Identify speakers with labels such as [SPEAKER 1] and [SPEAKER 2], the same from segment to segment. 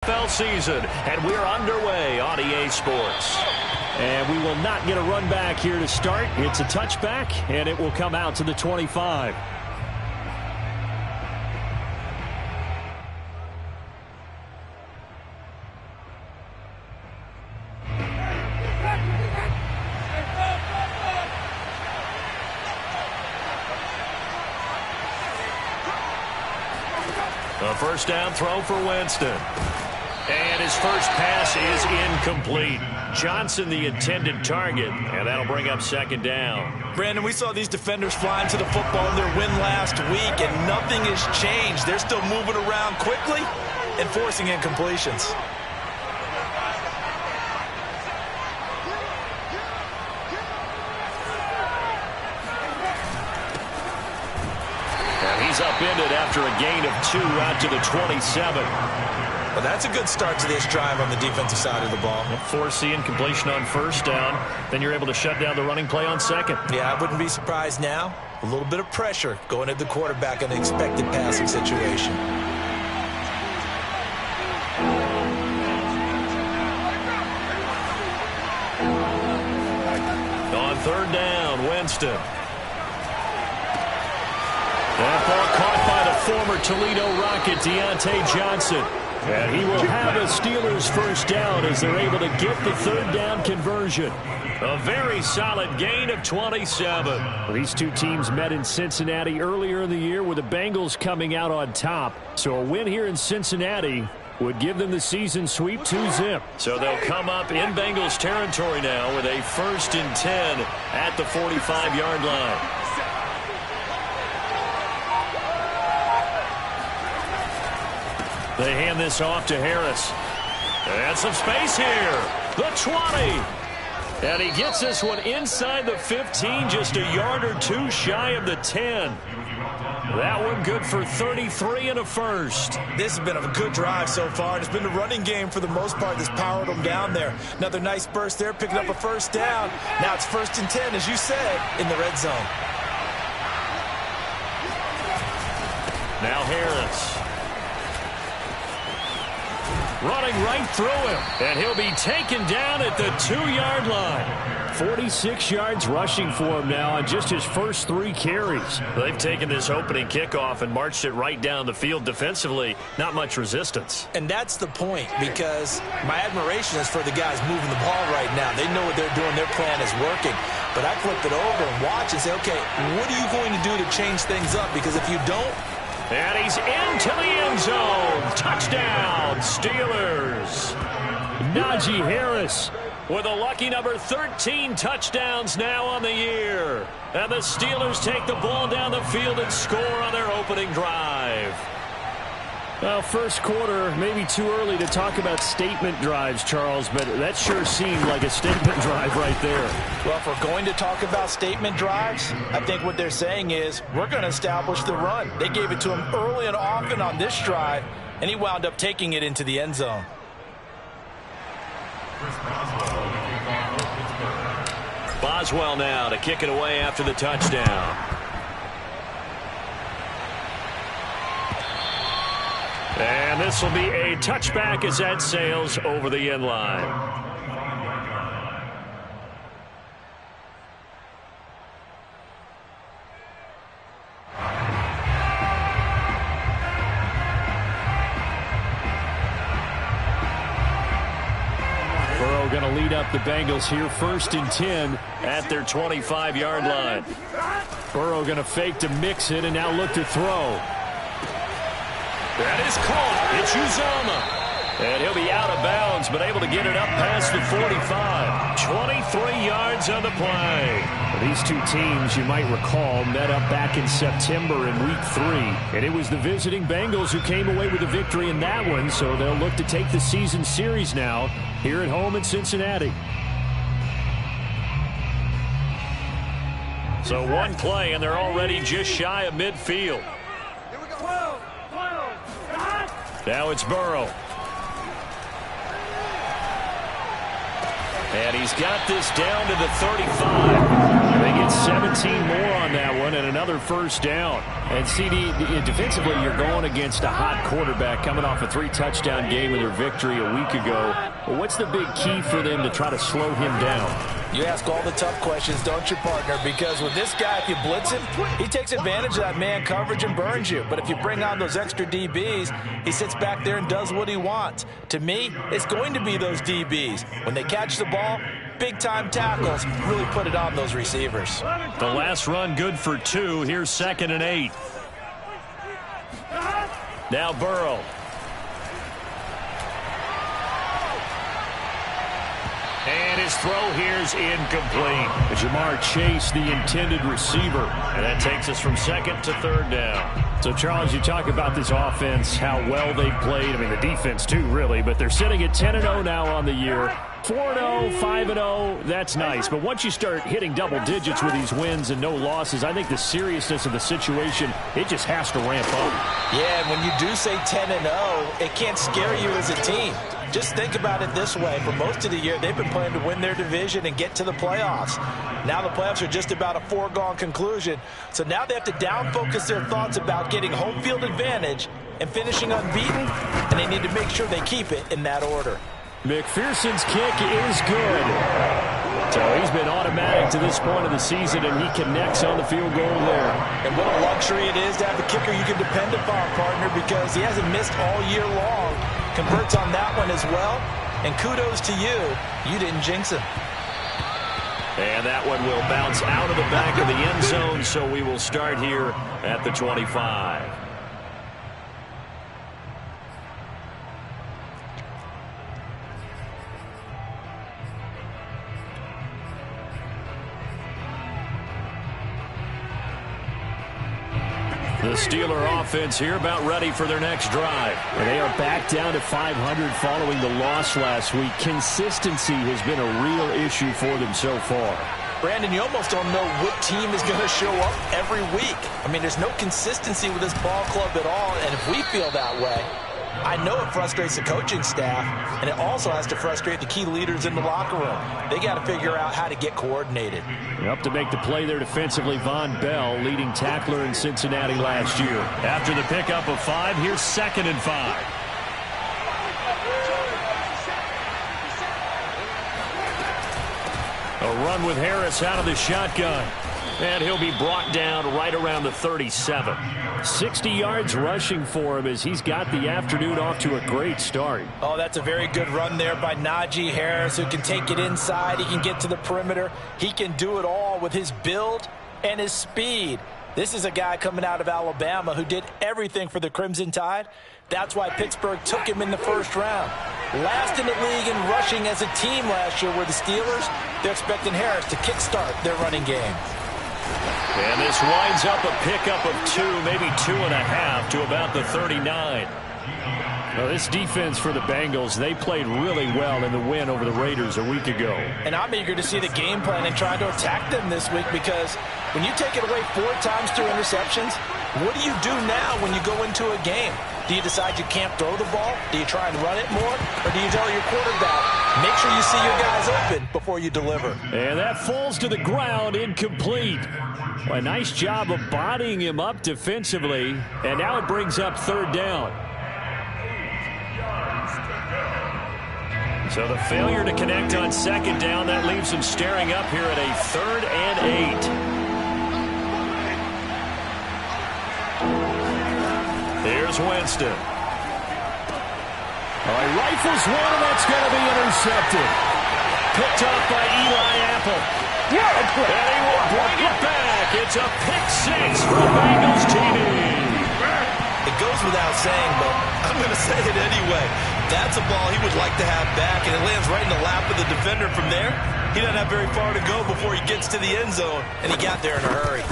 [SPEAKER 1] NFL season, and we're underway on EA Sports.
[SPEAKER 2] And we will not get a run back here to start. It's a touchback, and it will come out to the 25.
[SPEAKER 1] A first down throw for Winston. And his first pass is incomplete. Johnson the intended target, and that'll bring up second down.
[SPEAKER 3] Brandon, we saw these defenders flying to the football in their win last week, and nothing has changed. They're still moving around quickly and forcing incompletions.
[SPEAKER 1] And he's upended after a gain of 2 out to the 27.
[SPEAKER 3] Well, that's a good start to this drive on the defensive side of the ball.
[SPEAKER 1] Force the incompletion on first down. Then you're able to shut down the running play on second.
[SPEAKER 3] Yeah, I wouldn't be surprised now. A little bit of pressure going at the quarterback in an expected passing situation.
[SPEAKER 1] On third down, Winston. That ball caught by the former Toledo Rocket, Deontay Johnson. And he will have a Steelers first down as they're able to get the third down conversion. A very solid gain of 27.
[SPEAKER 2] Well, these two teams met in Cincinnati earlier in the year with the Bengals coming out on top. So a win here in Cincinnati would give them the season sweep 2-zip.
[SPEAKER 1] So they'll come up in Bengals territory now with a 1st and 10 at the 45-yard line. They hand this off to Harris. And some space here. The 20. And he gets this one inside the 15, just a yard or two shy of the 10. That one good for 33 and a first.
[SPEAKER 3] This has been a good drive so far. It's been the running game for the most part that's powered them down there. Another nice burst there, picking up a first down. Now it's 1st and 10, as you said, in the red zone.
[SPEAKER 1] Now Harris. Running right through him. And he'll be taken down at the 2-yard line.
[SPEAKER 2] 46 yards rushing for him now on just his first 3 carries.
[SPEAKER 1] They've taken this opening kickoff and marched it right down the field defensively. Not much resistance.
[SPEAKER 3] And that's the point, because my admiration is for the guys moving the ball right now. They know what they're doing. Their plan is working. But I flip it over and watch and say, okay, what are you going to do to change things up? Because if you don't,
[SPEAKER 1] and he's into the end zone. Touchdown, Steelers.
[SPEAKER 2] Najee Harris
[SPEAKER 1] with a lucky number 13 touchdowns now on the year. And the Steelers take the ball down the field and score on their opening drive.
[SPEAKER 2] Well, first quarter, maybe too early to talk about statement drives, Charles, but that sure seemed like a statement drive right there.
[SPEAKER 3] Well, if we're going to talk about statement drives, I think what they're saying is we're going to establish the run. They gave it to him early and often on this drive, and he wound up taking it into the end zone.
[SPEAKER 1] Boswell now to kick it away after the touchdown. And this will be a touchback as that sails over the end line.
[SPEAKER 2] Burrow going to lead up the Bengals here, 1st and 10
[SPEAKER 1] at their 25-yard line.
[SPEAKER 2] Burrow going to fake to mix it and now look to throw.
[SPEAKER 1] That is caught. It's Uzomah. And he'll be out of bounds, but able to get it up past the 45. 23 yards on the play.
[SPEAKER 2] These two teams, you might recall, met up back in September in Week 3. And it was the visiting Bengals who came away with a victory in that one, so they'll look to take the season series now here at home in Cincinnati.
[SPEAKER 1] So one play, and they're already just shy of midfield. Now it's Burrow. And he's got this down to the 35. They get
[SPEAKER 2] get 17 more on that one and another first down. And CD, defensively, you're going against a hot quarterback coming off a 3-touchdown game in their victory a week ago. Well, what's the big key for them to try to slow him down?
[SPEAKER 3] You ask all the tough questions, don't you, partner? Because with this guy, if you blitz him, he takes advantage of that man coverage and burns you. But if you bring on those extra DBs, he sits back there and does what he wants. To me, it's going to be those DBs. When they catch the ball, big-time tackles really put it on those receivers.
[SPEAKER 1] The last run good for 2. Here's 2nd and 8. Now Burrow. And his throw here's incomplete.
[SPEAKER 2] Jamar Chase, the intended receiver.
[SPEAKER 1] And that takes us from 2nd to 3rd down.
[SPEAKER 2] So, Charles, you talk about this offense, how well they played. I mean, the defense, too, really. But they're sitting at 10-0 now on the year. 4-0, 5-0, that's nice. But once you start hitting double digits with these wins and no losses, I think the seriousness of the situation, it just has to ramp up.
[SPEAKER 3] Yeah, and when you do say 10-0, it can't scare you as a team. Just think about it this way. For most of the year, they've been playing to win their division and get to the playoffs. Now the playoffs are just about a foregone conclusion. So now they have to down-focus their thoughts about getting home field advantage and finishing unbeaten, and they need to make sure they keep it in that order.
[SPEAKER 2] McPherson's kick is good. So he's been automatic to this point of the season, and he connects on the field goal there.
[SPEAKER 3] And what a luxury it is to have a kicker you can depend upon, partner, because he hasn't missed all year long. Converts on that one as well. And kudos to you. You didn't jinx him.
[SPEAKER 1] And that one will bounce out of the back of the end zone, so we will start here at the 25. The Steeler offense here about ready for their next drive.
[SPEAKER 2] And they are back down to 500 following the loss last week. Consistency has been a real issue for them so far.
[SPEAKER 3] Brandon, you almost don't know what team is going to show up every week. I mean, there's no consistency with this ball club at all, and if we feel that way, I know it frustrates the coaching staff, and it also has to frustrate the key leaders in the locker room. They got to figure out how to get coordinated.
[SPEAKER 2] Up to make the play there defensively, Von Bell, leading tackler in Cincinnati last year.
[SPEAKER 1] After the pickup of 5, here's 2nd and 5. A run with Harris out of the shotgun. And he'll be brought down right around the 37.
[SPEAKER 2] 60 yards rushing for him as he's got the afternoon off to a great start.
[SPEAKER 3] Oh, that's a very good run there by Najee Harris, who can take it inside. He can get to the perimeter. He can do it all with his build and his speed. This is a guy coming out of Alabama who did everything for the Crimson Tide. That's why Pittsburgh took him in the first round. Last in the league in rushing as a team last year were the Steelers. They're expecting Harris to kickstart their running game.
[SPEAKER 1] And this winds up a pickup of 2, maybe 2.5 to about the 39.
[SPEAKER 2] Well, this defense for the Bengals, they played really well in the win over the Raiders a week ago.
[SPEAKER 3] And I'm eager to see the game plan and try to attack them this week, because when you take it away 4 times through interceptions, what do you do now when you go into a game? Do you decide you can't throw the ball? Do you try and run it more? Or do you tell your quarterback, make sure you see your guys open before you deliver?
[SPEAKER 2] And that falls to the ground, incomplete. Well, a nice job of bodying him up defensively. And now it brings up 3rd down.
[SPEAKER 1] So the failure to connect on 2nd down, that leaves him staring up here at a 3rd and 8. Here's Winston.
[SPEAKER 2] He rifles one, and that's going to be intercepted.
[SPEAKER 1] Picked off by Eli Apple. And he will bring it back. It's a pick-6 for Bengals TV.
[SPEAKER 3] It goes without saying, but I'm going to say it anyway. That's a ball he would like to have back, and it lands right in the lap of the defender from there. He doesn't have very far to go before he gets to the end zone, and he got there in a hurry.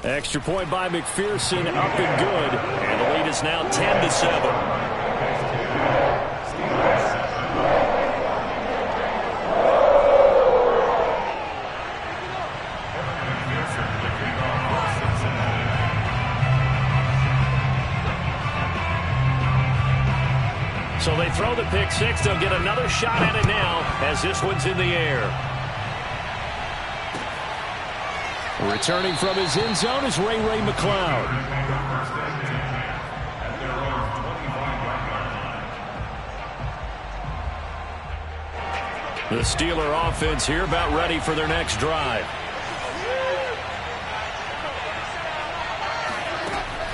[SPEAKER 2] Extra point by McPherson, up and good.
[SPEAKER 1] And the lead is now 10-7. So they throw the pick-6. They'll get another shot at it now as this one's in the air.
[SPEAKER 2] Returning from his end zone is Ray McCloud. The Steeler offense here about ready for their next drive.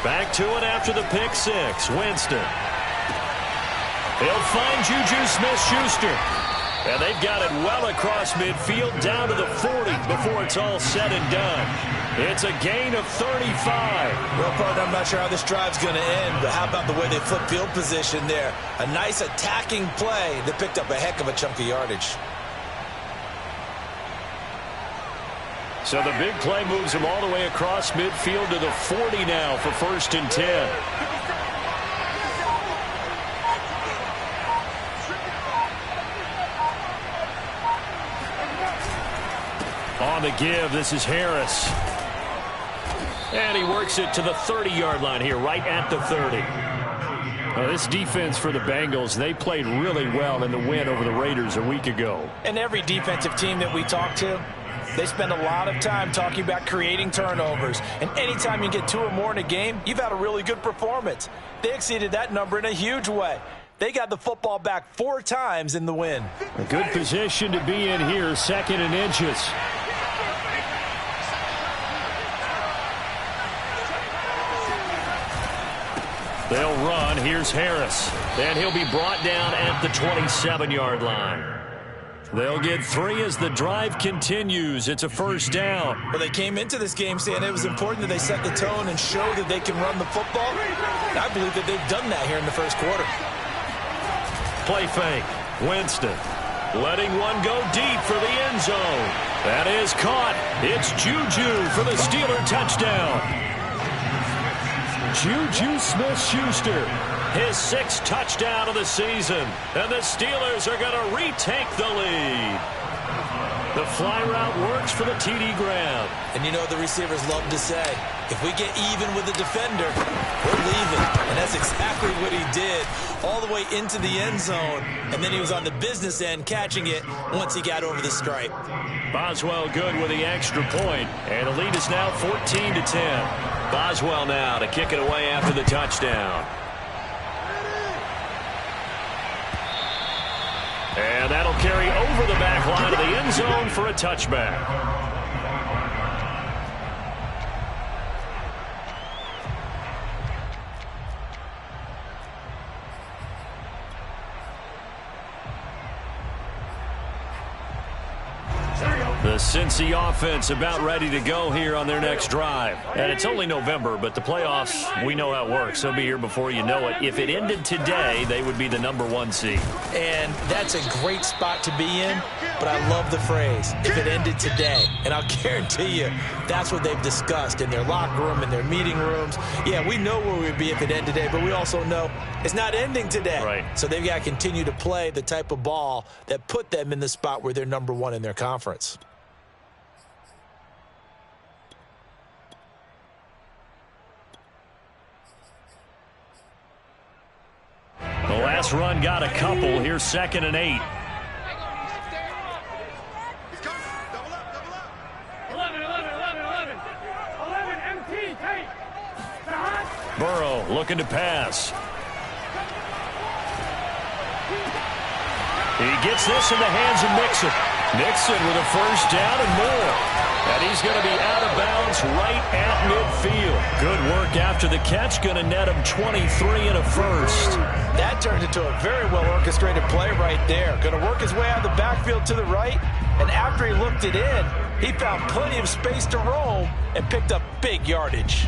[SPEAKER 2] Back to it after the pick six. Winston. He'll find Juju Smith-Schuster. And they've got it well across midfield down to the 40 before it's all said and done. It's a gain of 35.
[SPEAKER 3] Well, partner, I'm not sure how this drive's going to end, but how about the way they flip field position there? A nice attacking play that picked up a heck of a chunk of yardage.
[SPEAKER 2] So the big play moves him all the way across midfield to the 40 now for 1st and 10. On the give, this is Harris. And he works it to the 30-yard line here, right at the 30. Well, this defense for the Bengals, they played really well in the win over the Raiders a week ago.
[SPEAKER 3] And every defensive team that we talk to, they spend a lot of time talking about creating turnovers. And anytime you get 2 or more in a game, you've had a really good performance. They exceeded that number in a huge way. They got the football back 4 times in the win.
[SPEAKER 2] A good position to be in here, 2nd and inches. They'll run. Here's Harris. And he'll be brought down at the 27-yard line. They'll get 3 as the drive continues. It's a 1st down.
[SPEAKER 3] Well, they came into this game saying it was important that they set the tone and show that they can run the football. And I believe that they've done that here in the 1st quarter.
[SPEAKER 2] Play fake. Winston letting one go deep for the end zone. That is caught. It's Juju for the Steeler touchdown. Juju Smith-Schuster, his 6th touchdown of the season. And the Steelers are going to retake the lead. The fly route works for the TD grab.
[SPEAKER 3] And you know what the receivers love to say? If we get even with the defender, we're leaving. And that's exactly what he did, all the way into the end zone. And then he was on the business end catching it once he got over the stripe.
[SPEAKER 2] Boswell good with the extra point. And the lead is now 14-10. Boswell now to kick it away after the touchdown. And that'll carry over the back line of the end zone for a touchback. The Cincy offense about ready to go here on their next drive. And it's only November, but the playoffs, we know how it works. They'll be here before you know it. If it ended today, they would be the #1 seed.
[SPEAKER 3] And that's a great spot to be in, but I love the phrase, if it ended today. And I'll guarantee you, that's what they've discussed in their locker room, in their meeting rooms. Yeah, we know where we'd be if it ended today, but we also know it's not ending today.
[SPEAKER 2] Right.
[SPEAKER 3] So they've got to continue to play the type of ball that put them in the spot where they're #1 in their conference.
[SPEAKER 2] The last run got a couple. Here's 2nd and 8. Burrow looking to pass. He gets this in the hands of Mixon. Mixon with a 1st down and more. And he's going to be out of bounds right at midfield. Good work after the catch. Going to net him 23 and a 1st.
[SPEAKER 3] That turned into a very well-orchestrated play right there. Going to work his way out of the backfield to the right. And after he looked it in, he found plenty of space to roam and picked up big yardage.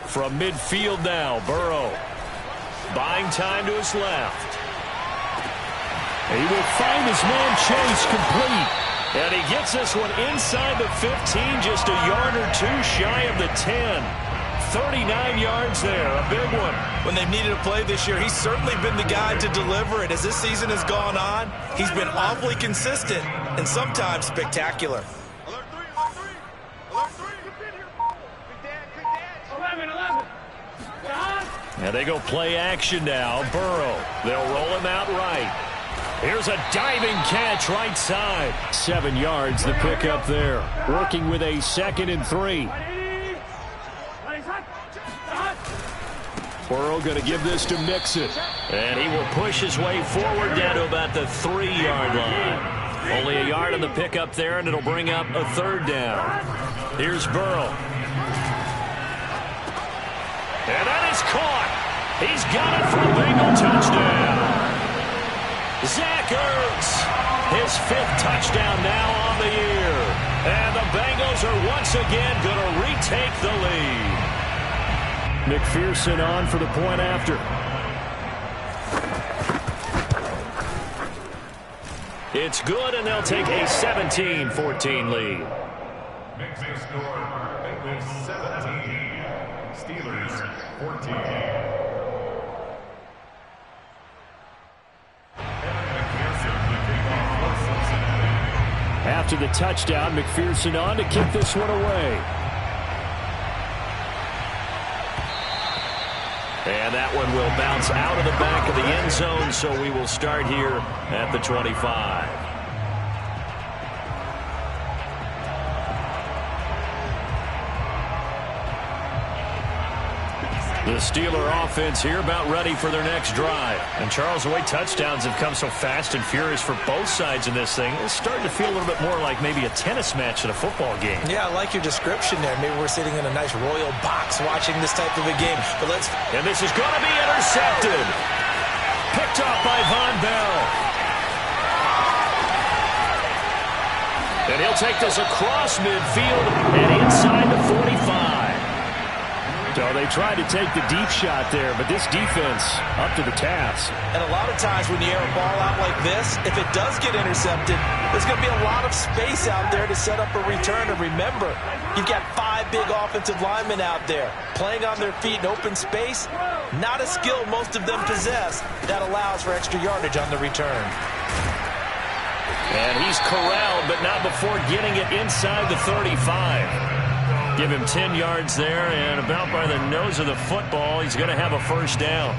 [SPEAKER 2] From midfield now, Burrow buying time to his left. He will find his man Chase complete. And he gets this one inside the 15, just a yard or 2 shy of the 10. 39 yards there, a big one.
[SPEAKER 3] When they've needed a play this year, he's certainly been the guy to deliver it. As this season has gone on, he's been awfully consistent and sometimes spectacular.
[SPEAKER 1] And they go play action now. Burrow. They'll roll him out right. Here's a diving catch right side.
[SPEAKER 2] 7 yards, the pickup there. Working with a 2nd and 3. Burrow going to give this to Mixon.
[SPEAKER 1] And he will push his way forward down to about the 3-yard line. Only a yard on the pickup there, and it'll bring up a 3rd down. Here's Burrow. And that is caught. He's got it for a Bengal touchdown. Zach Ertz, his 5th touchdown now on the year. And the Bengals are once again going to retake the lead.
[SPEAKER 2] McPherson on for the point after.
[SPEAKER 1] It's good, and they'll take a 17-14 lead.
[SPEAKER 4] Mixing score, Bengals 17, Steelers 14.
[SPEAKER 2] After the touchdown, McPherson on to kick this one away.
[SPEAKER 1] And that one will bounce out of the back of the end zone, so we will start here at the 25. The Steeler offense here about ready for their next drive. And Charles, the way touchdowns have come so fast and furious for both sides in this thing, it's starting to feel a little bit more like maybe a tennis match at a football game.
[SPEAKER 3] Yeah, I like your description there. Maybe we're sitting in a nice royal box watching this type of a game. But let's...
[SPEAKER 1] And this is going to be intercepted. Picked off by Von Bell. And he'll take this across midfield and inside the 45.
[SPEAKER 2] So they tried to take the deep shot there, but this defense up to the task.
[SPEAKER 3] And a lot of times when you air a ball out like this, if it does get intercepted, there's going to be a lot of space out there to set up a return. And remember, you've got 5 big offensive linemen out there playing on their feet in open space. Not a skill most of them possess that allows for extra yardage on the return.
[SPEAKER 1] And he's corralled, but not before getting it inside the 35. Give him 10 yards there, and about by the nose of the football, he's going to have a 1st down.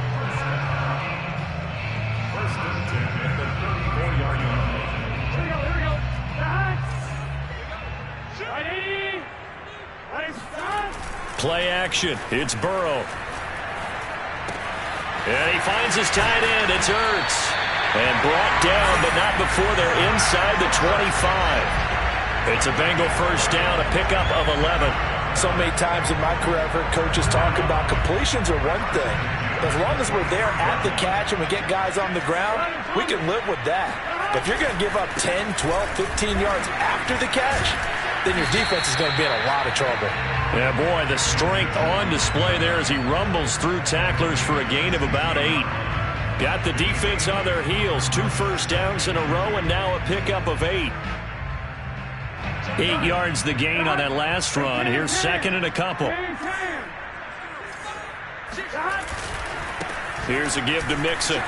[SPEAKER 4] First and 10 at the 34-yard line.
[SPEAKER 1] Play action. It's Burrow. And he finds his tight end. It's Ertz. And brought down, but not before they're inside the 25. It's a Bengal 1st down, a pickup of 11.
[SPEAKER 3] So many times in my career, I've heard coaches talk about completions are one thing. As long as we're there at the catch and we get guys on the ground, we can live with that. But if you're going to give up 10, 12, 15 yards after the catch, then your defense is going to be in a lot of trouble.
[SPEAKER 1] Yeah, boy, the strength on display there as he rumbles through tacklers for a gain of about 8. Got the defense on their heels. 2 first downs in a row, and now a pickup of 8. 8 yards the gain on that last run. Here's 2nd and a couple. Here's a give to Mixon.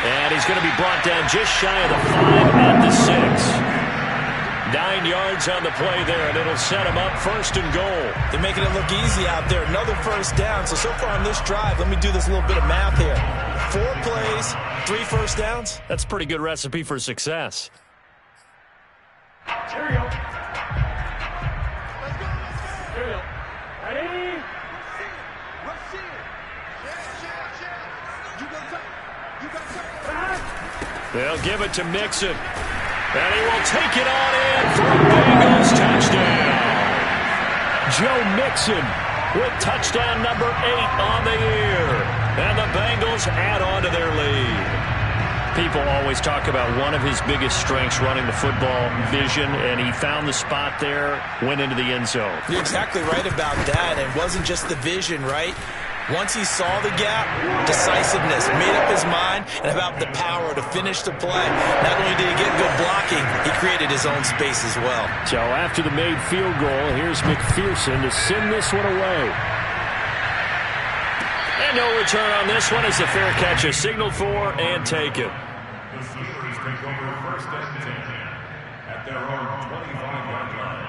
[SPEAKER 1] And he's going to be brought down just shy of the 5 at the 6. 9 yards on the play there, and it'll set him up 1st and goal.
[SPEAKER 3] They're making it look easy out there. Another 1st down. So far on this drive, let me do this little bit of math here. 4 plays, 3 first downs.
[SPEAKER 1] That's a pretty good recipe for success.
[SPEAKER 4] Here we go. Let's go. Here we go. Ready?
[SPEAKER 1] They'll give it to Mixon. And he will take it on in for a Bengals touchdown. Joe Mixon with touchdown number 8 on the year. And the Bengals add on to their lead. People always talk about one of his biggest strengths running the football, vision, and he found the spot there, went into the end zone.
[SPEAKER 3] You're exactly right about that. It wasn't just the vision, right? Once he saw the gap, decisiveness, made up his mind, and about the power to finish the play. Not only did he get good blocking, he created his own space as well.
[SPEAKER 2] So after the made field goal, here's McPherson to send this one away.
[SPEAKER 1] And no return on this one as the fair catch is signaled for and taken.
[SPEAKER 4] The Steelers take over 1st and 10 at their own 25-yard line.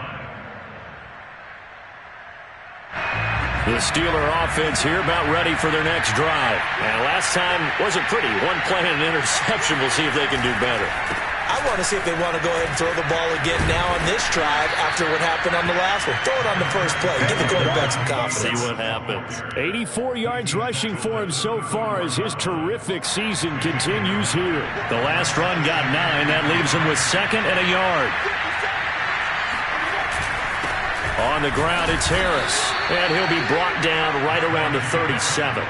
[SPEAKER 1] The Steeler offense here about ready for their next drive. And last time wasn't pretty. One play and an interception. We'll see if they can do better.
[SPEAKER 3] I want to see if they want to go ahead and throw the ball again now on this drive after what happened on the last one. Throw it on the first play. Give the quarterback some confidence.
[SPEAKER 1] See what happens.
[SPEAKER 2] 84 yards rushing for him so far as his terrific season continues here.
[SPEAKER 1] The last run got 9. That leaves him with 2nd and a yard. On the ground, it's Harris. And he'll be brought down right around the 37.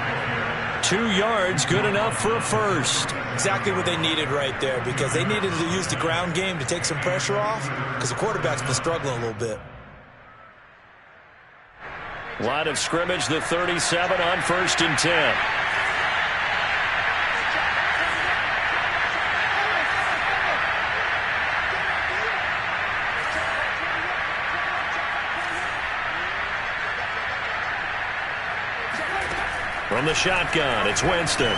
[SPEAKER 1] 2 yards, good enough for a first.
[SPEAKER 3] Exactly what they needed right there, because they needed to use the ground game to take some pressure off, because the quarterback's been struggling a little bit.
[SPEAKER 1] Line of scrimmage, the 37 on 1st and 10. From the shotgun, it's Winston.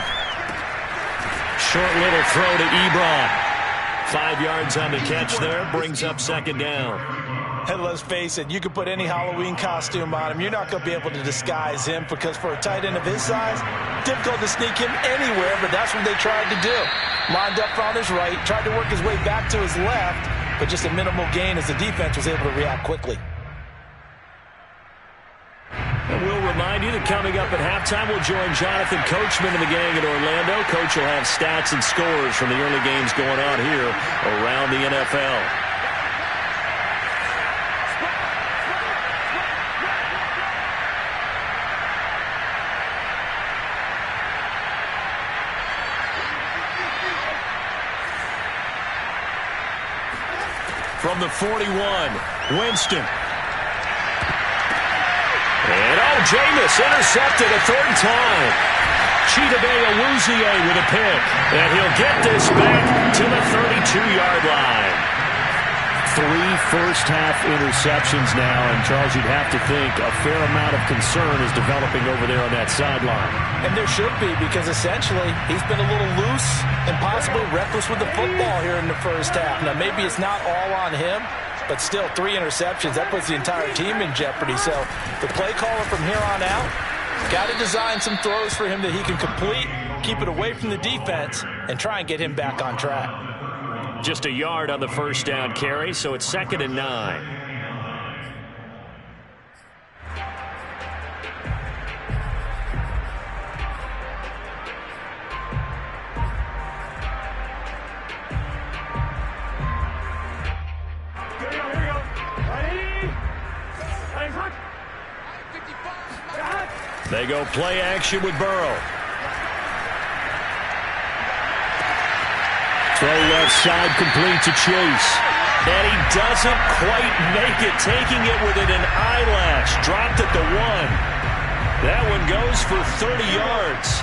[SPEAKER 1] Short little throw to Ebron. 5 yards on the catch there, brings up 2nd down.
[SPEAKER 3] And let's face it, you can put any Halloween costume on him. You're not going to be able to disguise him, because for a tight end of his size, difficult to sneak him anywhere, but that's what they tried to do. Lined up on his right, tried to work his way back to his left, but just a minimal gain as the defense was able to react quickly.
[SPEAKER 1] And we'll remind you that coming up at halftime, we'll join Jonathan Coachman and the gang in Orlando. Coach will have stats and scores from the early games going on here around the NFL. From the 41, Winston. And Jameis intercepted a 3rd time. Chidobe Awuzie with a pick. And he'll get this back to the 32-yard line.
[SPEAKER 2] 3 first-half interceptions now, and Charles, you'd have to think a fair amount of concern is developing over there on that sideline.
[SPEAKER 3] And there should be, because essentially he's been a little loose and possibly reckless with the football here in the first half. Now, maybe it's not all on him, but still 3 interceptions. That puts the entire team in jeopardy. So the play caller from here on out got to design some throws for him that he can complete, keep it away from the defense, and try and get him back on track.
[SPEAKER 1] Just a yard on the first down carry, so it's 2nd and 9. They go play action with Burrow.
[SPEAKER 2] Throw left side, complete to Chase.
[SPEAKER 1] And he doesn't quite make it, taking it within an eyelash. Dropped at the 1. That one goes for 30 yards.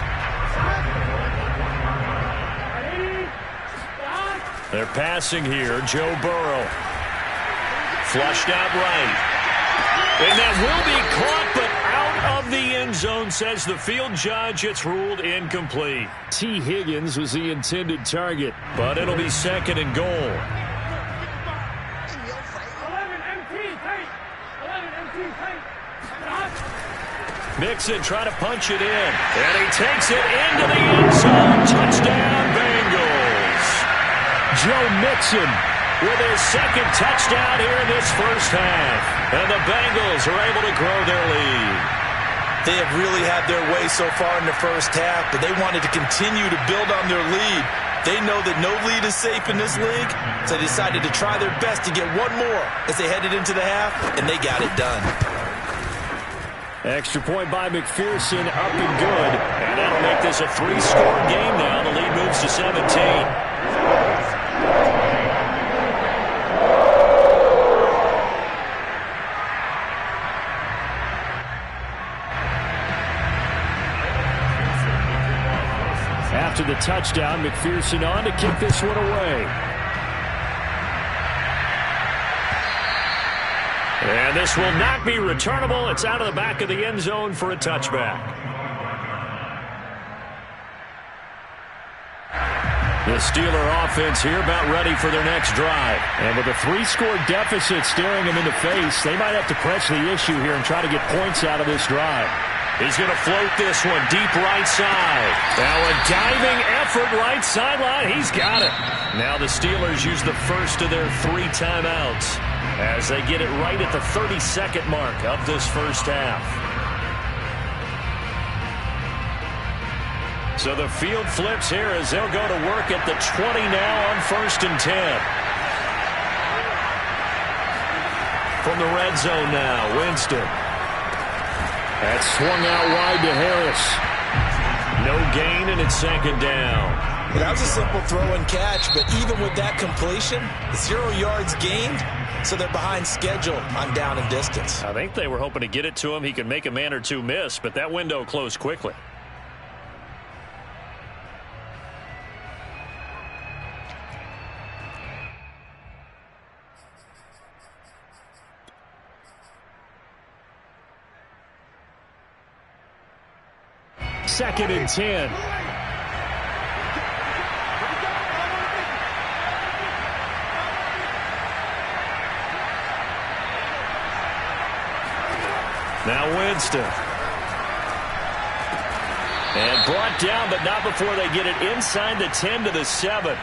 [SPEAKER 1] They're passing here. Joe Burrow. Flushed out right. And that will be caught, but out of the end zone, says the field judge. It's ruled incomplete.
[SPEAKER 2] T. Higgins was the intended target,
[SPEAKER 1] but it'll be 2nd and goal. Mixon trying to punch it in, and he takes it into the end zone. Touchdown, Bengals.
[SPEAKER 2] Joe Mixon
[SPEAKER 1] with his 2nd touchdown here in this first half. And the Bengals are able to grow their lead.
[SPEAKER 3] They have really had their way so far in the first half, but they wanted to continue to build on their lead. They know that no lead is safe in this league, so they decided to try their best to get one more as they headed into the half, and they got it done.
[SPEAKER 2] Extra point by McPherson, up and good.
[SPEAKER 1] And that'll make this a 3-score game now. The lead moves to 17.
[SPEAKER 2] After the touchdown, McPherson on to kick this one away.
[SPEAKER 1] And this will not be returnable. It's out of the back of the end zone for a touchback. The Steeler offense here about ready for their next drive.
[SPEAKER 2] And with a 3-score deficit staring them in the face, they might have to press the issue here and try to get points out of this drive.
[SPEAKER 1] He's going to float this one deep right side. Now a diving effort right sideline. He's got it. Now the Steelers use the first of their 3 timeouts as they get it right at the 30-second mark of this first half. So the field flips here as they'll go to work at the 20 now on 1st and 10. From the red zone now, Winston. That's swung out wide to Harris. No gain, and it's 2nd down.
[SPEAKER 3] That was a simple throw and catch, but even with that completion, 0 yards gained, so they're behind schedule on down and distance.
[SPEAKER 1] I think they were hoping to get it to him. He could make a man or two miss, but that window closed quickly.
[SPEAKER 2] Second and 10.
[SPEAKER 1] Now Winston. And brought down, but not before they get it inside the 10 to the 7.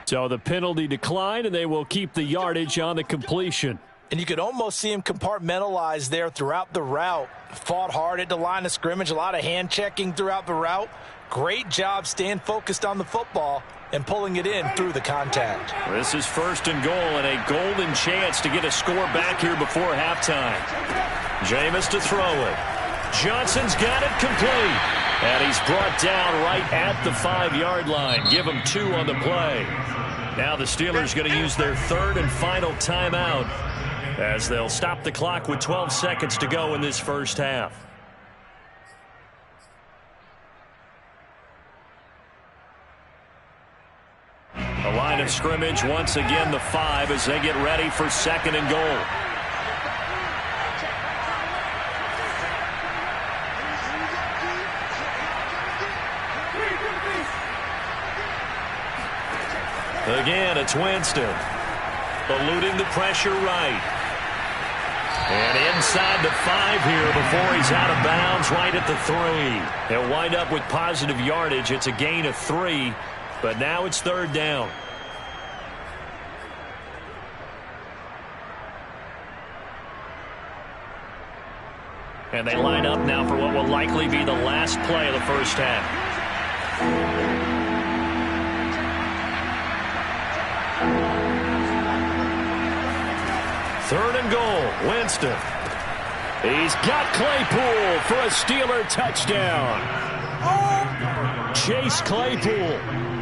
[SPEAKER 2] So the penalty declined, and they will keep the yardage on the completion.
[SPEAKER 3] And you could almost see him compartmentalize there throughout the route. Fought hard at the line of scrimmage, a lot of hand checking throughout the route. Great job staying focused on the football and pulling it in through the contact.
[SPEAKER 1] This is 1st and goal and a golden chance to get a score back here before halftime. Jameis to throw it. Johnson's got it complete. And he's brought down right at the 5-yard line. Give him 2 on the play. Now the Steelers going to use their 3rd and final timeout as they'll stop the clock with 12 seconds to go in this first half. The line of scrimmage once again the 5 as they get ready for 2nd and goal. Again, it's Winston. Eluding the pressure right. And inside the 5 here before he's out of bounds right at the 3. He'll wind up with positive yardage. It's a gain of 3, but now it's 3rd down. And they line up now for what will likely be the last play of the first half. 3rd and goal, Winston.
[SPEAKER 2] He's got Claypool for a Steeler touchdown. Chase Claypool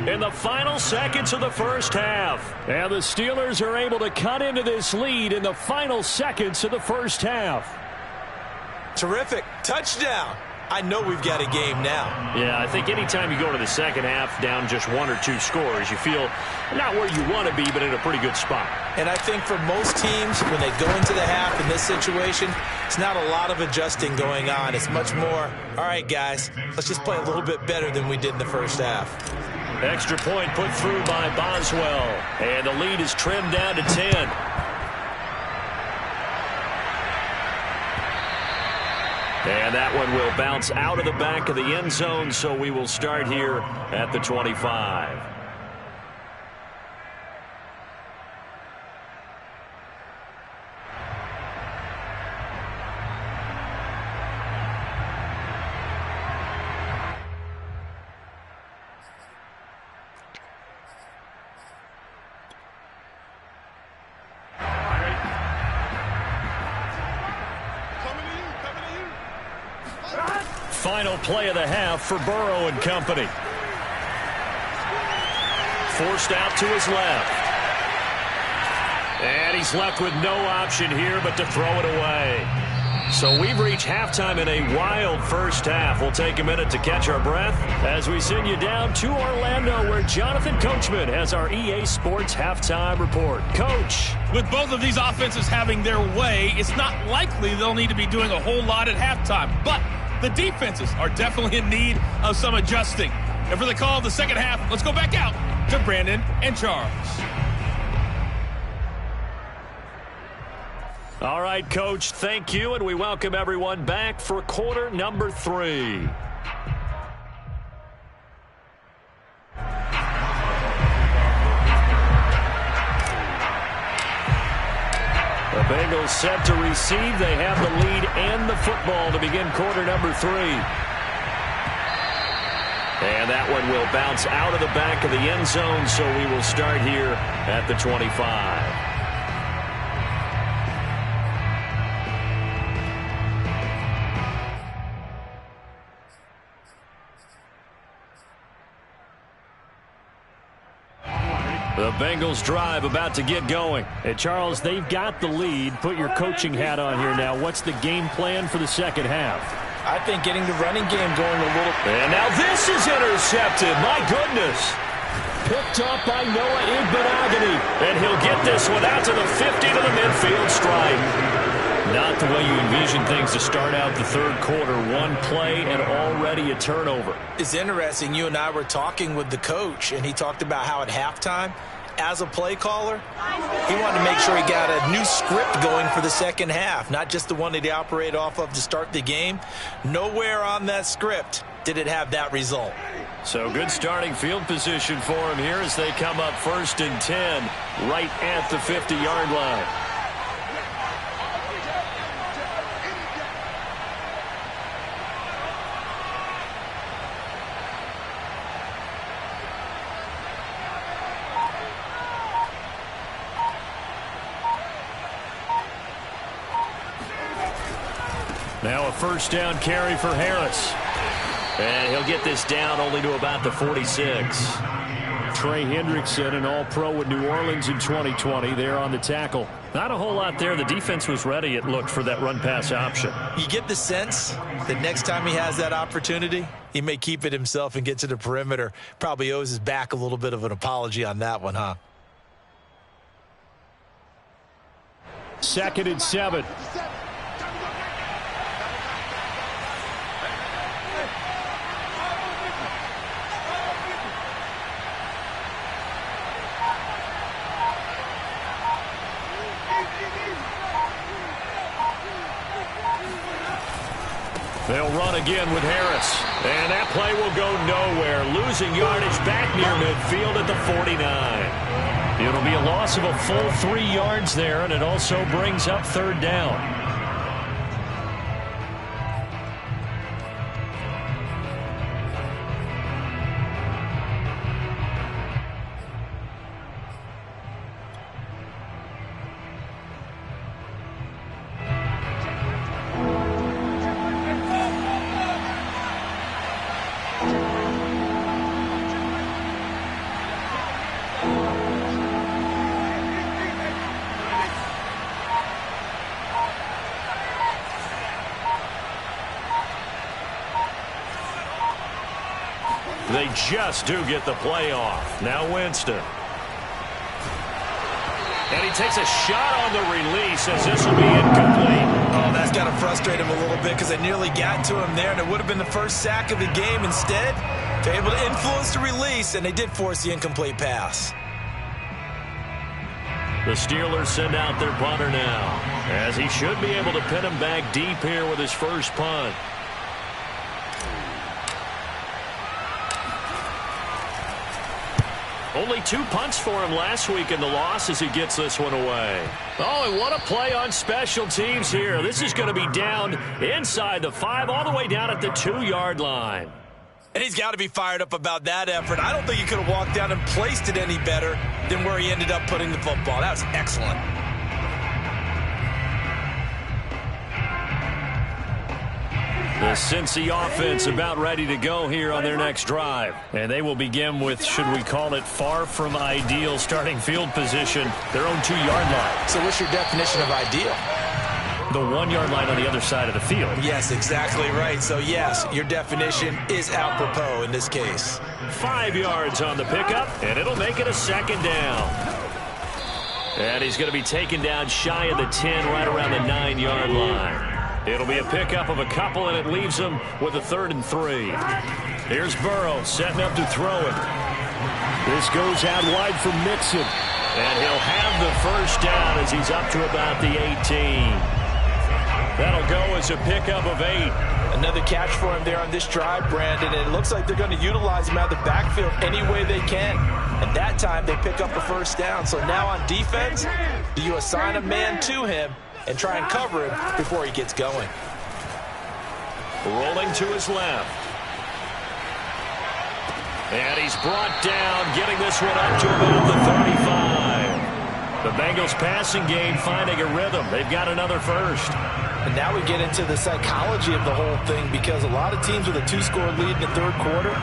[SPEAKER 2] in the final seconds of the first half. And the Steelers are able to cut into this lead in the final seconds of the first half.
[SPEAKER 3] Terrific. Touchdown. I know we've got a game now.
[SPEAKER 1] Yeah, I think anytime you go to the second half down just 1 or 2 scores, you feel not where you want to be, but in a pretty good spot.
[SPEAKER 3] And I think for most teams, when they go into the half in this situation, it's not a lot of adjusting going on. It's much more, all right, guys, let's just play a little bit better than we did in the first half.
[SPEAKER 1] Extra point put through by Boswell. And the lead is trimmed down to 10. And that one will bounce out of the back of the end zone, so we will start here at the 25. Final play of the half for Burrow and company. Forced out to his left. And he's left with no option here but to throw it away. So we've reached halftime in a wild first half. We'll take a minute to catch our breath as we send you down to Orlando, where Jonathan Coachman has our EA Sports halftime report. Coach.
[SPEAKER 5] With both of these offenses having their way, it's not likely they'll need to be doing a whole lot at halftime. But the defenses are definitely in need of some adjusting. And for the call of the second half, let's go back out to Brandon and Charles.
[SPEAKER 1] All right, Coach, thank you, and we welcome everyone back for quarter number 3. The Bengals set to receive. They have the lead and the football to begin quarter number 3. And that one will bounce out of the back of the end zone, so we will start here at the 25. The Bengals drive about to get going.
[SPEAKER 2] Hey, Charles, they've got the lead. Put your coaching hat on here now. What's the game plan for the second half?
[SPEAKER 3] I think getting the running game going a little.
[SPEAKER 1] And now this is intercepted. My goodness. Picked up by Noah Igbenogany. And he'll get this one out to the 50 to the midfield stripe. Not the way you envision things to start out the third quarter. One play and already a turnover.
[SPEAKER 3] It's interesting. You and I were talking with the coach, and he talked about how at halftime, as a play caller, he wanted to make sure he got a new script going for the second half, not just the one that he operated off of to start the game. Nowhere on that script did it have that result.
[SPEAKER 1] So good starting field position for him here as they come up 1st and 10 right at the 50-yard line. Now a first down carry for Harris. And he'll get this down only to about the 46.
[SPEAKER 2] Trey Hendrickson, an all-pro with New Orleans in 2020. There on the tackle.
[SPEAKER 1] Not a whole lot there. The defense was ready, it looked, for that run-pass option.
[SPEAKER 3] You get the sense that next time he has that opportunity, he may keep it himself and get to the perimeter. Probably owes his back a little bit of an apology on that one, huh?
[SPEAKER 2] 2nd and 7.
[SPEAKER 1] They'll run again with Harris. And that play will go nowhere. Losing yardage back near midfield at the 49. It'll be a loss of a full 3 yards there, and it also brings up 3rd down. They just do get the play off. Now Winston. And he takes a shot on the release as this will be incomplete.
[SPEAKER 3] Oh, that's got to frustrate him a little bit because they nearly got to him there, and it would have been the first sack of the game. Instead, they're able to influence the release, and they did force the incomplete pass.
[SPEAKER 1] The Steelers send out their punter now, as he should be able to pin him back deep here with his first punt. Only 2 punts for him last week in the loss as he gets this one away. Oh, and what a play on special teams here. This is going to be down inside the 5, all the way down at the 2-yard line.
[SPEAKER 3] And he's got to be fired up about that effort. I don't think he could have walked down and placed it any better than where he ended up putting the football. That was excellent.
[SPEAKER 1] The Cincy offense about ready to go here on their next drive. And they will begin with, should we call it, far from ideal starting field position, their own 2-yard line.
[SPEAKER 3] So what's your definition of ideal?
[SPEAKER 1] The 1-yard line on the other side of the field.
[SPEAKER 3] Yes, exactly right. So, yes, your definition is apropos in this case.
[SPEAKER 1] 5 yards on the pickup, and it'll make it a 2nd down. And he's going to be taken down shy of the 10, right around the 9-yard line. It'll be a pickup of a couple, and it leaves him with a 3rd and 3. Here's Burrow setting up to throw it.
[SPEAKER 2] This goes out wide for Mixon.
[SPEAKER 1] And he'll have the first down as he's up to about the 18. That'll go as a pickup of 8.
[SPEAKER 3] Another catch for him there on this drive, Brandon. And it looks like they're going to utilize him out of the backfield any way they can. And that time they pick up a first down. So now on defense, do you assign a man to him and try and cover him before he gets going?
[SPEAKER 1] Rolling to his left. And he's brought down, getting this one up to about the 35. The Bengals passing game finding a rhythm. They've got another first.
[SPEAKER 3] And now we get into the psychology of the whole thing, because a lot of teams with a 2-score lead in the third quarter,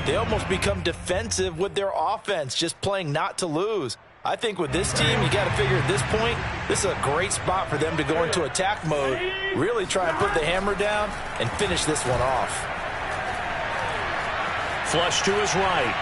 [SPEAKER 3] they almost become defensive with their offense, just playing not to lose. I think with this team, you got to figure at this point, this is a great spot for them to go into attack mode, really try and put the hammer down and finish this one off.
[SPEAKER 1] Flush to his right.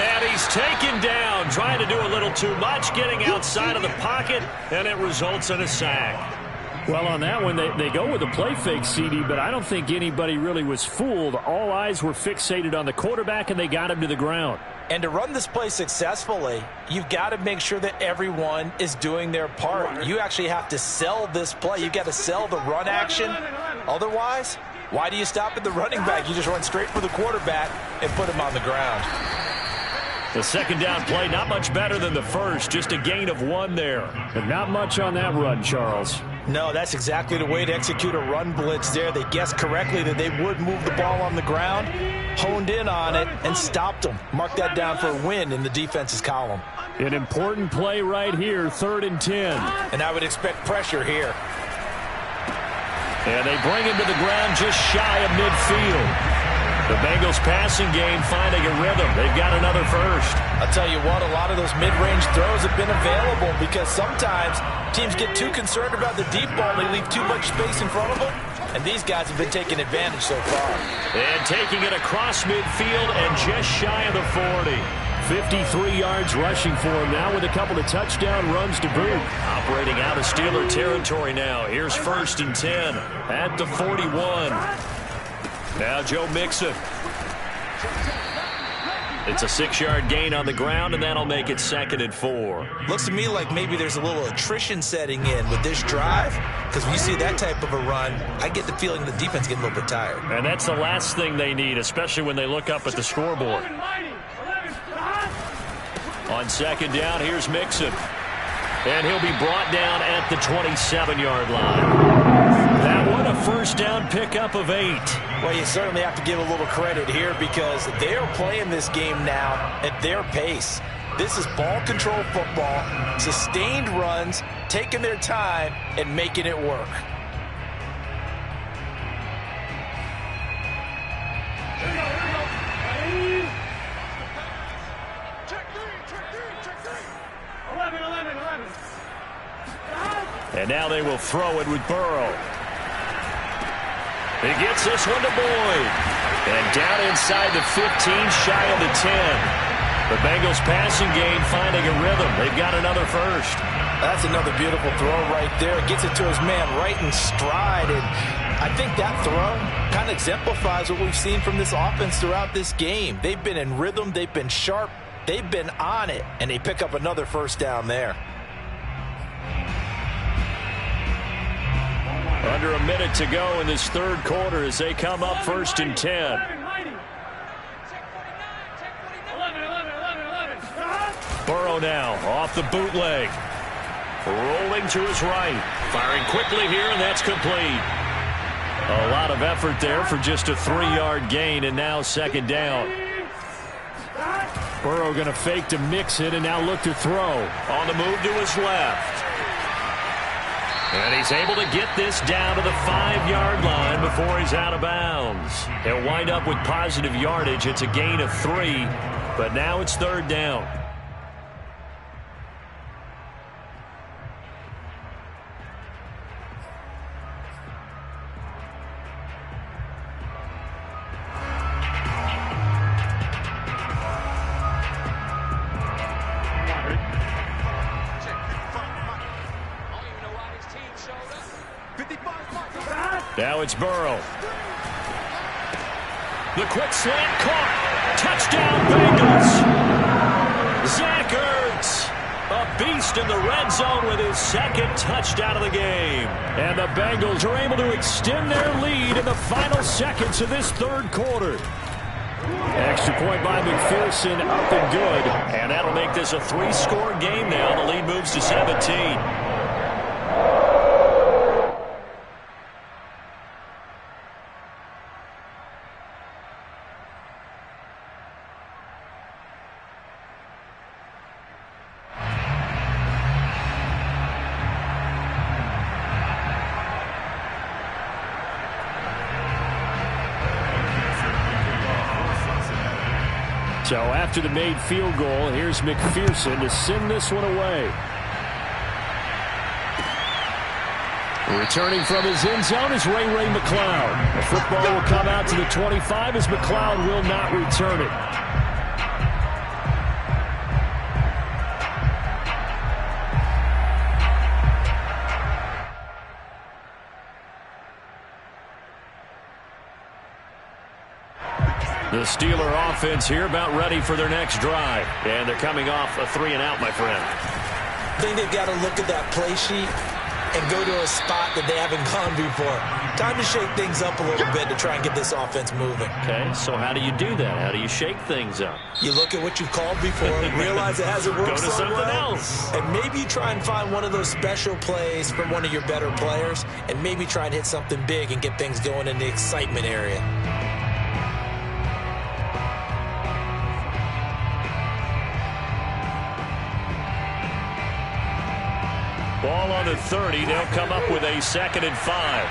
[SPEAKER 1] And he's taken down, trying to do a little too much, getting outside of the pocket, and it results in a sack.
[SPEAKER 2] Well, on that one, they go with a play fake, CD, but I don't think anybody really was fooled. All eyes were fixated on the quarterback, and they got him to the ground.
[SPEAKER 3] And to run this play successfully, you've got to make sure that everyone is doing their part. You actually have to sell this play. You've got to sell the run action. Otherwise, why do you stop at the running back? You just run straight for the quarterback and put him on the ground.
[SPEAKER 1] The second down play, not much better than the first. Just a gain of 1 there.
[SPEAKER 2] But not much on that run, Charles.
[SPEAKER 3] No, that's exactly the way to execute a run blitz there. They guessed correctly that they would move the ball on the ground, honed in on it, and stopped them. Mark that down for a win in the defense's column.
[SPEAKER 2] An important play right here, 3rd and 10.
[SPEAKER 3] And I would expect pressure here.
[SPEAKER 1] And they bring him to the ground just shy of midfield. The Bengals passing game finding a rhythm. They've got another first.
[SPEAKER 3] I'll tell you what, a lot of those mid-range throws have been available because sometimes teams get too concerned about the deep ball and they leave too much space in front of them. And these guys have been taking advantage so far.
[SPEAKER 1] And taking it across midfield and just shy of the 40.
[SPEAKER 2] 53 yards rushing for him now with a couple of touchdown runs to boot.
[SPEAKER 1] Operating out of Steeler territory now. Here's 1st and 10 at the 41. Now Joe Mixon. It's a 6-yard gain on the ground, and that'll make it 2nd and 4.
[SPEAKER 3] Looks to me like maybe there's a little attrition setting in with this drive, because when you see that type of a run, I get the feeling the defense getting a little bit tired.
[SPEAKER 1] And that's the last thing they need, especially when they look up at the scoreboard. On 2nd down, here's Mixon. And he'll be brought down at the 27-yard line. That one, a first down pickup of 8.
[SPEAKER 3] Well, you certainly have to give a little credit here because they're playing this game now at their pace. This is ball control football, sustained runs, taking their time and making it work.
[SPEAKER 1] And now they will throw it with Burrow. He gets this one to Boyd. And down inside the 15, shy of the 10. The Bengals passing game finding a rhythm. They've got another first.
[SPEAKER 3] That's another beautiful throw right there. Gets it to his man right in stride. And I think that throw kind of exemplifies what we've seen from this offense throughout this game. They've been in rhythm. They've been sharp. They've been on it. And they pick up another first down there.
[SPEAKER 1] Under a minute to go in this third quarter as they come up 1st and 10. Burrow now off the bootleg. Rolling to his right. Firing quickly here, and that's complete. A lot of effort there for just a 3-yard gain, and now 2nd down.
[SPEAKER 2] Burrow going to fake to mix it and now look to throw.
[SPEAKER 1] On the move to his left. And he's able to get this down to the 5-yard line before he's out of bounds. He'll wind up with positive yardage. It's a gain of 3, but now it's 3rd down. Now it's Burrow. The quick slant caught. Touchdown, Bengals. Zach Ertz, a beast in the red zone with his second touchdown of the game. And the Bengals are able to extend their lead in the final seconds of this third quarter. Extra point by McPherson, up and good. And that'll make this a 3-score game now. The lead moves to 17.
[SPEAKER 2] So after the made field goal, here's McPherson to send this one away. Returning from his end zone is Ray McLeod. The football will come out to the 25 as McLeod will not return it.
[SPEAKER 1] The Steeler offense here about ready for their next drive. And they're coming off a 3-and-out, my friend.
[SPEAKER 3] I think they've got to look at that play sheet and go to a spot that they haven't gone before. Time to shake things up a little bit to try and get this offense moving.
[SPEAKER 1] Okay, so how do you do that? How do you shake things up?
[SPEAKER 3] You look at what you've called before, realize it hasn't worked
[SPEAKER 1] Go to
[SPEAKER 3] so
[SPEAKER 1] something
[SPEAKER 3] well,
[SPEAKER 1] else.
[SPEAKER 3] and maybe try and find one of those special plays from one of your better players, and maybe try and hit something big and get things going in the excitement area.
[SPEAKER 1] Ball on the 30. They'll come up with a 2nd and 5.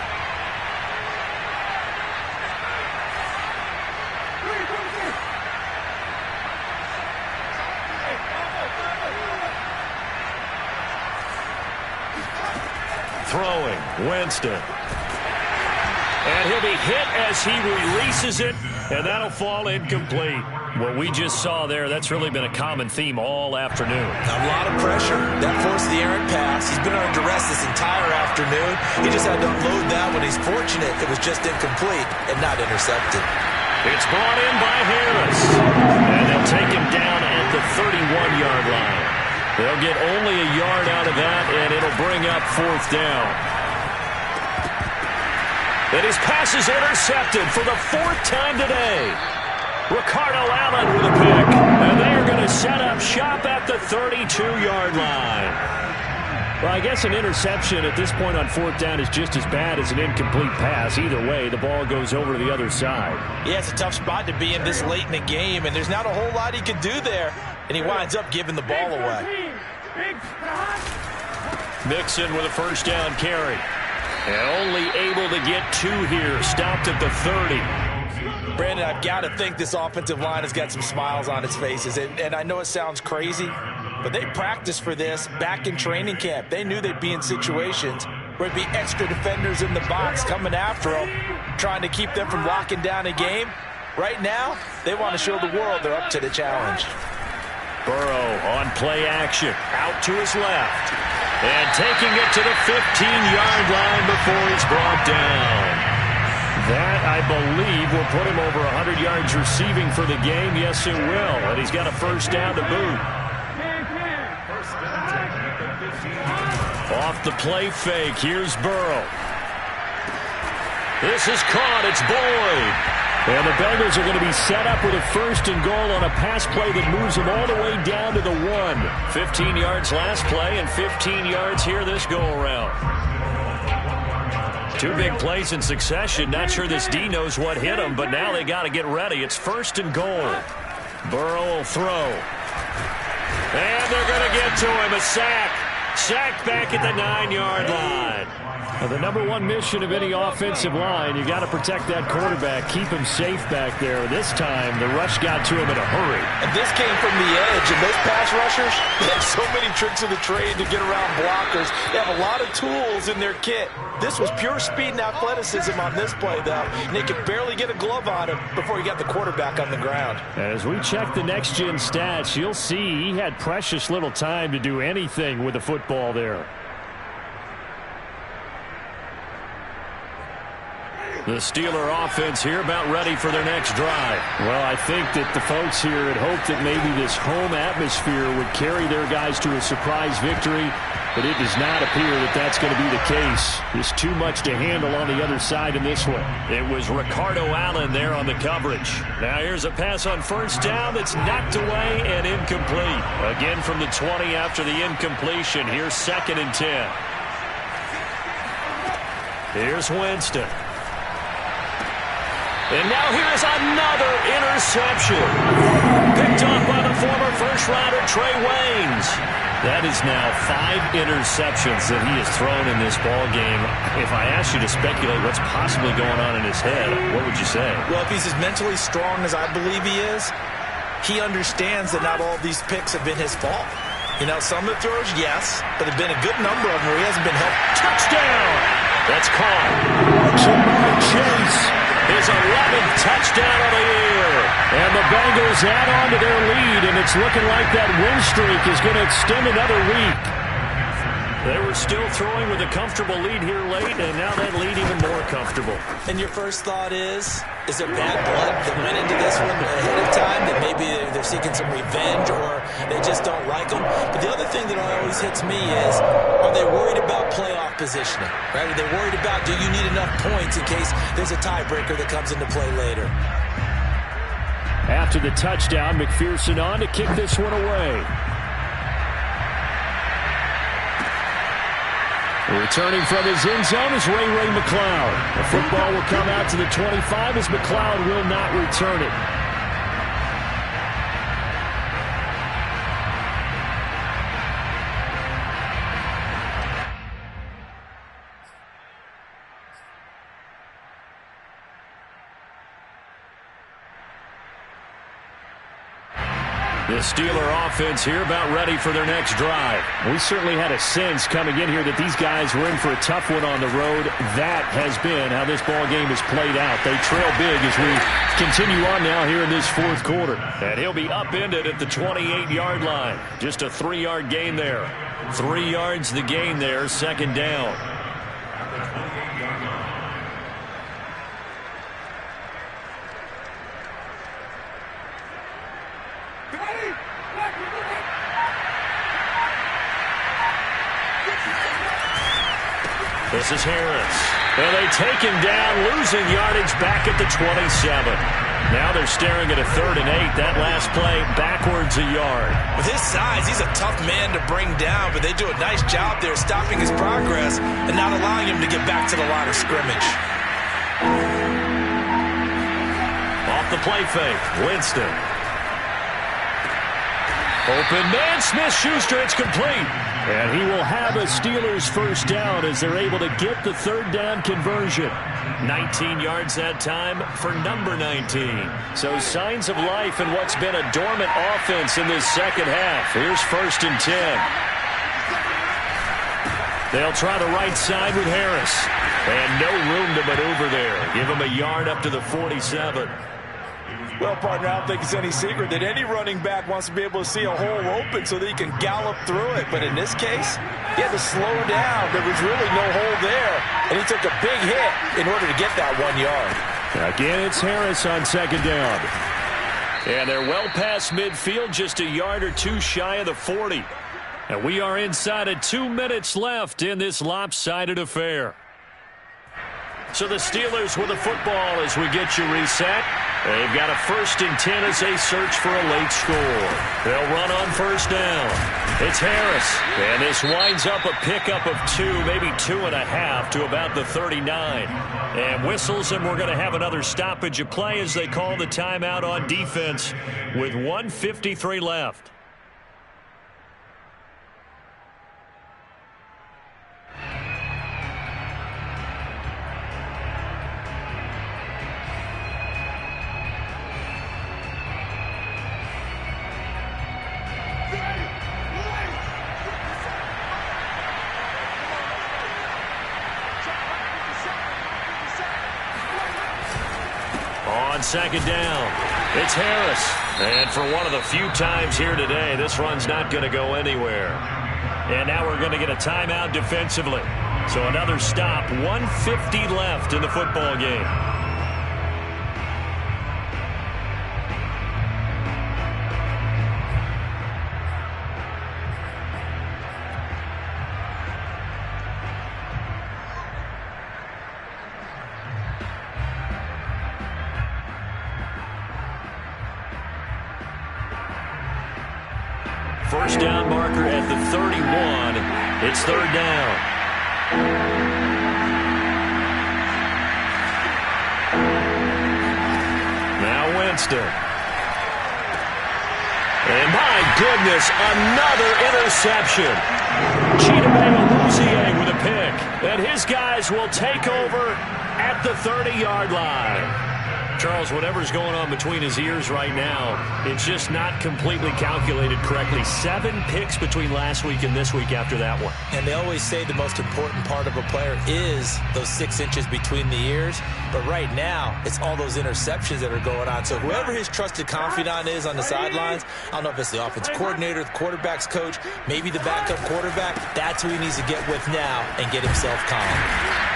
[SPEAKER 1] Throwing, Winston. And he'll be hit as he releases it, and that'll fall incomplete. What we just saw there, that's really been a common theme all afternoon.
[SPEAKER 3] A lot of pressure. That forced the errant pass. He's been under duress this entire afternoon. He just had to unload that when he's fortunate it was just incomplete and not intercepted.
[SPEAKER 1] It's brought in by Harris. And they'll take him down at the 31-yard line. They'll get only a yard out of that, and it'll bring up 4th down. And his pass is intercepted for the 4th time today. Ricardo Allen with a pick. And they are going to set up shop at the 32-yard line.
[SPEAKER 2] Well, I guess an interception at this point on 4th down is just as bad as an incomplete pass. Either way, the ball goes over to the other side.
[SPEAKER 3] Yeah, it's a tough spot to be in this late in the game, and there's not a whole lot he can do there. And he winds up giving the ball away.
[SPEAKER 1] Mixon with a 1st down carry. And only able to get 2 here. Stopped at the 30.
[SPEAKER 3] Brandon, I've got to think this offensive line has got some smiles on its faces. And I know it sounds crazy, but they practiced for this back in training camp. They knew they'd be in situations where there'd be extra defenders in the box coming after them, trying to keep them from locking down a game. Right now, they want to show the world they're up to the challenge.
[SPEAKER 1] Burrow on play action. Out to his left. And taking it to the 15-yard line before he's brought down.
[SPEAKER 2] That, I believe, will put him over 100 yards receiving for the game. Yes, it will. And he's got a 1st down to boot.
[SPEAKER 1] Off the play fake. Here's Burrow. This is caught. It's Boyd.
[SPEAKER 2] And the Bengals are going to be set up with a 1st and goal on a pass play that moves them all the way down to the 1.
[SPEAKER 1] 15 yards last play and 15 yards here this go-around. 2 big plays in succession. Not sure this D knows what hit him, but now they got to get ready. It's 1st and goal. Burrow will throw. And they're going to get to him. A sack. Sacked back at the 9-yard line.
[SPEAKER 2] Well, the #1 mission of any offensive line, you got to protect that quarterback, keep him safe back there. This time, the rush got to him in a hurry.
[SPEAKER 3] And this came from the edge, and those pass rushers, they have so many tricks of the trade to get around blockers. They have a lot of tools in their kit. This was pure speed and athleticism on this play, though, and they could barely get a glove on him before he got the quarterback on the ground.
[SPEAKER 2] As we check the next-gen stats, you'll see he had precious little time to do anything with the football there.
[SPEAKER 1] The Steeler offense here about ready for their next drive.
[SPEAKER 2] Well, I think that the folks here had hoped that maybe this home atmosphere would carry their guys to a surprise victory, but it does not appear that that's going to be the case. There's too much to handle on the other side in this one.
[SPEAKER 1] It was Ricardo Allen there on the coverage. Now here's a pass on first down that's knocked away and incomplete. Again from the 20 after the incompletion. Here's 2nd and 10. Here's Winston. And now here's another interception. Picked off by the former first-rounder Trey Waynes. That is now 5 interceptions that he has thrown in this ball game. If I asked you to speculate what's possibly going on in his head, what would you say?
[SPEAKER 3] Well, if he's as mentally strong as I believe he is, he understands that not all of these picks have been his fault. You know, some of the throws, yes, but there have been a good number of them where he hasn't been helped.
[SPEAKER 1] Touchdown! That's caught. Jamar Chase, his 11th touchdown of the year.
[SPEAKER 2] And the Bengals add on to their lead, and it's looking like that win streak is going to extend another week.
[SPEAKER 1] They were still throwing with a comfortable lead here late, and now that lead even more comfortable.
[SPEAKER 3] And your first thought is there bad blood that went into this one ahead of time, that maybe they're seeking some revenge or they just don't like them? But the other thing that always hits me is, are they worried about playoff positioning? Right? Are they worried about, do you need enough points in case there's a tiebreaker that comes into play later?
[SPEAKER 2] After the touchdown, McPherson on to kick this one away. Returning from his end zone is Ray McLeod. The football will come out to the 25 as McLeod will not return it.
[SPEAKER 1] The Steeler offense here about ready for their next drive.
[SPEAKER 2] We certainly had a sense coming in here that these guys were in for a tough one on the road. That has been how this ball game has played out. They trail big as we continue on now here in this 4th quarter.
[SPEAKER 1] And he'll be upended at the 28-yard line. Just a 3-yard gain there. 3 yards the gain there, 2nd down. This is Harris. And they take him down, losing yardage back at the 27. Now they're staring at a 3rd and 8. That last play backwards a yard.
[SPEAKER 3] With his size, he's a tough man to bring down, but they do a nice job there stopping his progress and not allowing him to get back to the line of scrimmage.
[SPEAKER 1] Off the play fake, Winston. Open man, Smith-Schuster, it's complete.
[SPEAKER 2] And he will have a Steelers first down as they're able to get the 3rd down conversion.
[SPEAKER 1] 19 yards that time for number 19. So signs of life in what's been a dormant offense in this 2nd half. Here's 1st and 10. They'll try the right side with Harris. And no room to maneuver there. Give him a yard up to the 47.
[SPEAKER 6] Well, partner, I don't think it's any secret that any running back wants to be able to see a hole open so that he can gallop through it. But in this case, he had to slow down. There was really no hole there, and he took a big hit in order to get that 1 yard.
[SPEAKER 2] Again, it's Harris on 2nd down.
[SPEAKER 1] And they're well past midfield, just a yard or 2 shy of the 40. And we are inside of 2 minutes left in this lopsided affair. So the Steelers with the football as we get you reset. They've got a 1st and 10 as they search for a late score. They'll run on 1st down. It's Harris. And this winds up a pickup of 2, maybe 2.5 to about the 39. And whistles, and we're going to have another stoppage of play as they call the timeout on defense with 1:53 left. On 2nd down, it's Harris. And for one of the few times here today, this run's not going to go anywhere. And now we're going to get a timeout defensively. So another stop, 1:50 left in the football game. First down marker at the 31. It's third down. Now Winston. And my goodness, another interception. Chidobe with a pick. And his guys will take over at the 30-yard line. Charles, whatever's going on between his ears right now, it's just not completely calculated correctly. 7 picks between last week and this week after that one.
[SPEAKER 3] And they always say the most important part of a player is those 6 inches between the ears. But right now, it's all those interceptions that are going on. So whoever his trusted confidant is on the sidelines, I don't know if it's the offense coordinator, the quarterback's coach, maybe the backup quarterback, that's who he needs to get with now and get himself calm.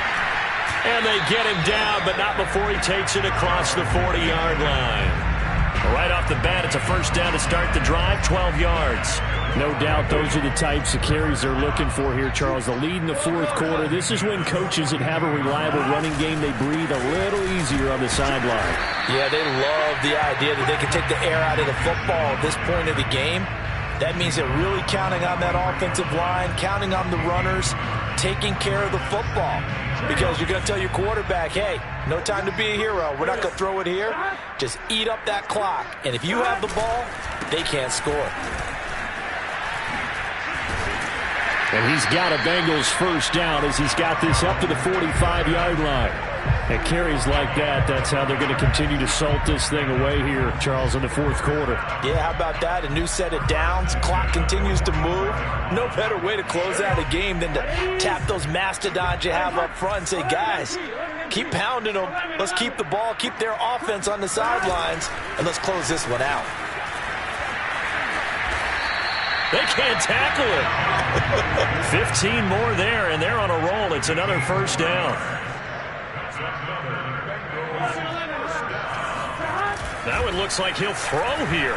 [SPEAKER 1] And they get him down, but not before he takes it across the 40-yard line. Right off the bat, it's a first down to start the drive, 12 yards.
[SPEAKER 2] No doubt those are the types of carries they're looking for here, Charles. The lead in the fourth quarter. This is when coaches that have a reliable running game, they breathe a little easier on the sideline.
[SPEAKER 3] Yeah, they love the idea that they can take the air out of the football at this point of the game. That means they're really counting on that offensive line, counting on the runners, taking care of the football. Because you're going to tell your quarterback, hey, no time to be a hero. We're not going to throw it here. Just eat up that clock. And if you have the ball, they can't score.
[SPEAKER 2] And he's got a Bengals first down as he's got this up to the 45-yard line. And carries like that, that's how they're going to continue to salt this thing away here, Charles, in the fourth quarter.
[SPEAKER 3] Yeah, how about that? A new set of downs. Clock continues to move. No better way to close out a game than to tap those mastodons you have up front and say, guys, keep pounding them. Let's keep the ball, keep their offense on the sidelines, and let's close this one out.
[SPEAKER 1] They can't tackle it. 15 more there, and they're on a roll. It's another first down. Now it looks like he'll throw here.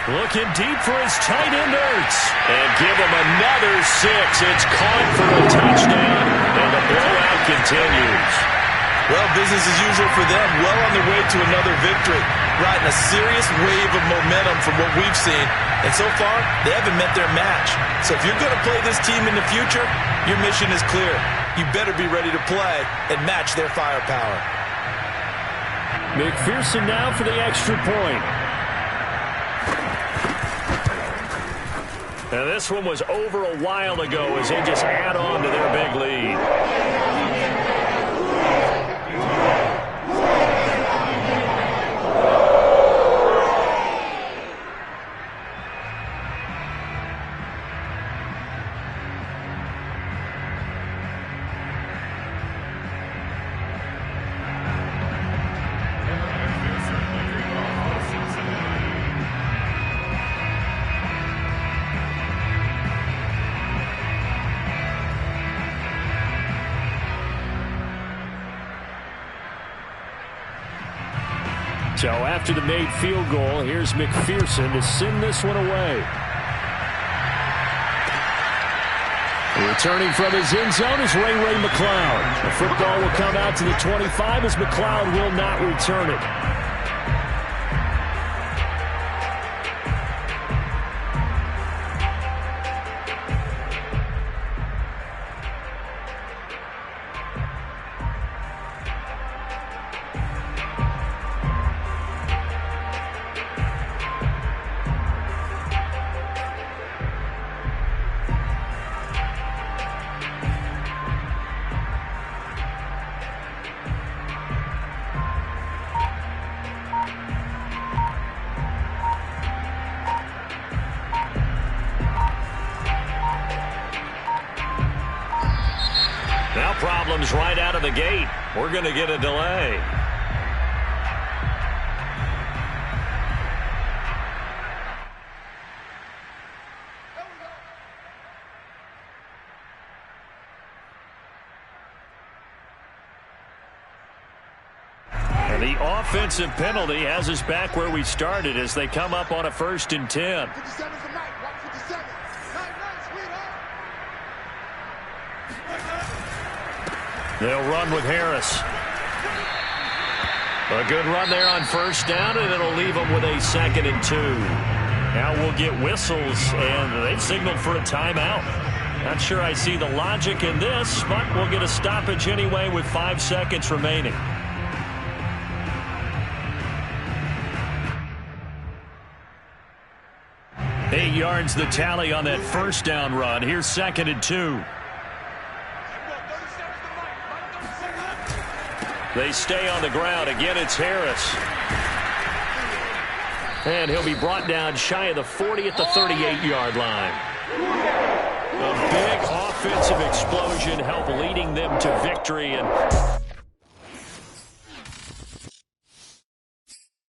[SPEAKER 1] Looking deep for his tight end, Ertz. And give him another 6. It's caught for a touchdown, and the blowout continues.
[SPEAKER 3] Well, business as usual for them. Well on their way to another victory. Riding a serious wave of momentum from what we've seen. And so far, they haven't met their match. So if you're going to play this team in the future, your mission is clear. You better be ready to play and match their firepower.
[SPEAKER 2] McPherson now for the extra point.
[SPEAKER 1] Now this one was over a while ago as they just add on to their big lead.
[SPEAKER 2] So after the made field goal, here's McPherson to send this one away. Returning from his end zone is Ray McLeod. The football will come out to the 25 as McLeod will not return it.
[SPEAKER 1] Now problems right out of the gate. We're going to get a delay. The offensive penalty has us back where we started as they come up on a 1st and 10. They'll run with Harris. A good run there on 1st down, and it'll leave them with a 2nd and 2. Now we'll get whistles, and they've signaled for a timeout. Not sure I see the logic in this, but we'll get a stoppage anyway with 5 seconds remaining. Eight yards the tally on that 1st down run. Here's 2nd and 2. They stay on the ground. Again, it's Harris. And he'll be brought down shy of the 40 at the 38-yard line. A big offensive explosion helped leading them to victory. And